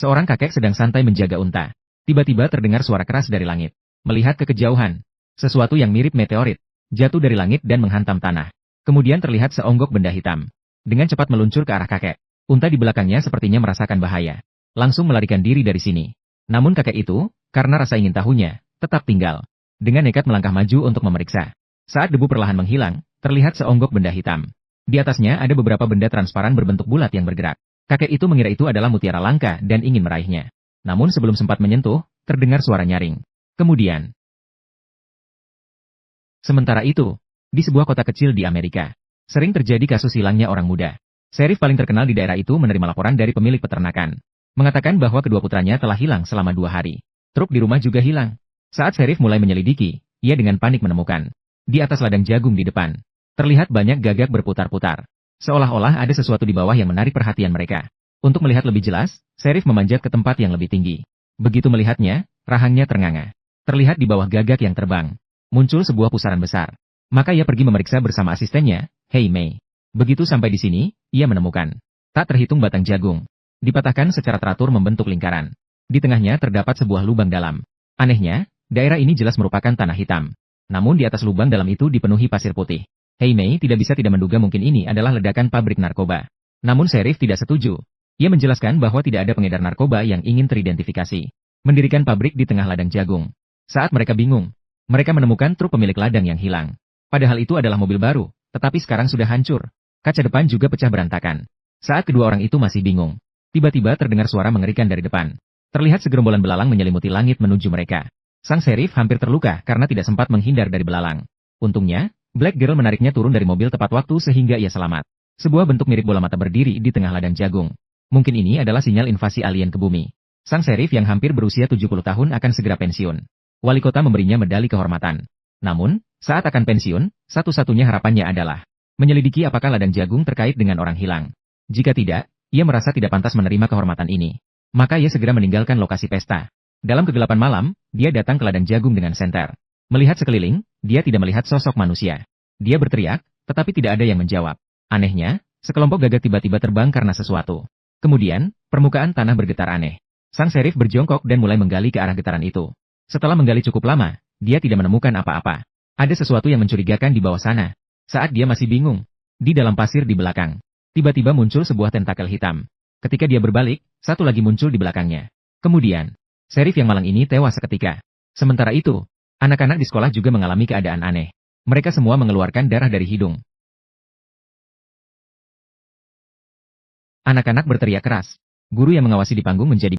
Seorang kakek sedang santai menjaga unta. Tiba-tiba terdengar suara keras dari langit. Melihat ke kejauhan, sesuatu yang mirip meteorit jatuh dari langit dan menghantam tanah. Kemudian terlihat seonggok benda hitam. Dengan cepat meluncur ke arah kakek. Unta di belakangnya sepertinya merasakan bahaya. Langsung melarikan diri dari sini. Namun kakek itu, karena rasa ingin tahunya, tetap tinggal. Dengan nekat melangkah maju untuk memeriksa. Saat debu perlahan menghilang, terlihat seonggok benda hitam. Di atasnya ada beberapa benda transparan berbentuk bulat yang bergerak. Kakek itu mengira itu adalah mutiara langka dan ingin meraihnya. Namun sebelum sempat menyentuh, terdengar suara nyaring. Kemudian, sementara itu, di sebuah kota kecil di Amerika, sering terjadi kasus hilangnya orang muda. Serif paling terkenal di daerah itu menerima laporan dari pemilik peternakan. Mengatakan bahwa kedua putranya telah hilang selama 2 hari. Truk di rumah juga hilang. Saat Serif mulai menyelidiki, ia dengan panik menemukan. Di atas ladang jagung di depan, terlihat banyak gagak berputar-putar. Seolah-olah ada sesuatu di bawah yang menarik perhatian mereka. Untuk melihat lebih jelas, Serif memanjat ke tempat yang lebih tinggi. Begitu melihatnya, rahangnya ternganga. Terlihat di bawah gagak yang terbang. Muncul sebuah pusaran besar. Maka ia pergi memeriksa bersama asistennya, Hei Mei. Begitu sampai di sini, ia menemukan tak terhitung batang jagung. Dipatahkan secara teratur membentuk lingkaran. Di tengahnya terdapat sebuah lubang dalam. Anehnya, daerah ini jelas merupakan tanah hitam. Namun di atas lubang dalam itu dipenuhi pasir putih. Hei Mei tidak menduga mungkin ini adalah ledakan pabrik narkoba. Namun Serif tidak setuju. Ia menjelaskan bahwa tidak ada pengedar narkoba yang ingin teridentifikasi. Mendirikan pabrik di tengah ladang jagung. Saat mereka bingung, mereka menemukan truk pemilik ladang yang hilang. Padahal itu adalah mobil baru, tetapi sekarang sudah hancur. Kaca depan juga pecah berantakan. Saat kedua orang itu masih bingung, tiba-tiba terdengar suara mengerikan dari depan. Terlihat segerombolan belalang menyelimuti langit menuju mereka. Sang Serif hampir terluka karena tidak sempat menghindar dari belalang. Untungnya, Black Girl menariknya turun dari mobil tepat waktu sehingga ia selamat. Sebuah bentuk mirip bola mata berdiri di tengah ladang jagung. Mungkin ini adalah sinyal invasi alien ke bumi. Sang Serif yang hampir berusia 70 tahun akan segera pensiun. Wali kota memberinya medali kehormatan. Namun, saat akan pensiun, satu-satunya harapannya adalah menyelidiki apakah ladang jagung terkait dengan orang hilang. Jika tidak, ia merasa tidak pantas menerima kehormatan ini. Maka ia segera meninggalkan lokasi pesta. Dalam kegelapan malam, dia datang ke ladang jagung dengan senter. Melihat sekeliling, dia tidak melihat sosok manusia. Dia berteriak, tetapi tidak ada yang menjawab. Anehnya, sekelompok gagak tiba-tiba terbang karena sesuatu. Kemudian, permukaan tanah bergetar aneh. Sang Serif berjongkok dan mulai menggali ke arah getaran itu. Setelah menggali cukup lama, dia tidak menemukan apa-apa. Ada sesuatu yang mencurigakan di bawah sana. Saat dia masih bingung, di dalam pasir di belakang, tiba-tiba muncul sebuah tentakel hitam. Ketika dia berbalik, satu lagi muncul di belakangnya. Kemudian, Serif yang malang ini tewas seketika. Sementara itu, anak-anak di sekolah juga mengalami keadaan aneh. Mereka semua mengeluarkan darah dari hidung. Anak-anak berteriak keras. Guru yang mengawasi di panggung menjadi